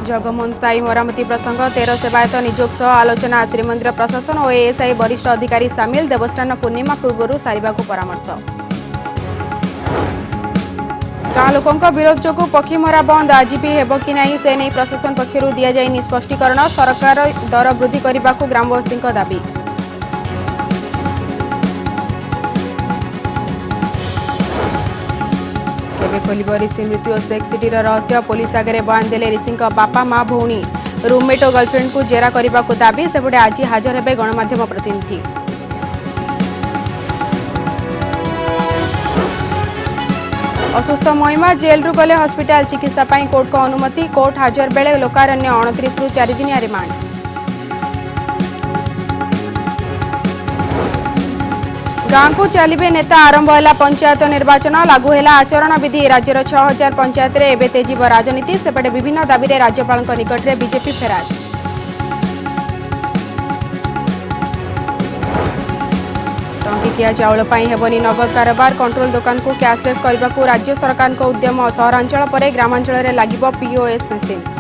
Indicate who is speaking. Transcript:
Speaker 1: जगमोहन स्थायी मरामती प्रसंग 13 सेवायत निजोग सह आलोचना श्रीमंदिर प्रशासन और एएसआई वरिष्ठ अधिकारी सामिल देवस्थान पूर्णिमा पूर्व सारिबा परामर्श गाँ लोकों विरोध जो पक्षीमरा बंद आज भी हेब कि नहीं से नहीं प्रशासन पक्षर दि जाए स्पष्टीकरण सरकार दर वृद्धि करने को ग्रामवासी दाबी खोल ऋषि मृत्यु सेक्स सिटी रहस्य पुलिस आगे बयान देले ऋषि बापा माँ भौणी रूममेट और गर्लफ्रेंड को जेरा करने को दाबी सेपटे आज हाजर हेबे गणमाध्यम प्रतिनिधि असुस्थ महिमा जेल रु गले हॉस्पिटल चिकित्सा कोर्ट को अनुमति कोर्ट हाजर बेले लोकारण्य 29 रु 4 दिनिया रिमांड गाँ को चलिए नेता आरंभ है पंचायत निर्वाचन लागू है आचरण विधि राज्यर 6000 पंचायत रे एबे तेजीब राजनीति सेपटे विभिन्न दाबी रे राज्यपाल निकट में बीजेपी फेरार टंकिकिया चाउल पाई हेबनी नगद कारोबार कंट्रोल दुकान को कैशलेस करने को राज्य सरकार उद्यम सहरांचल पर ग्रामांचल में लागिबो पीओएस मशीन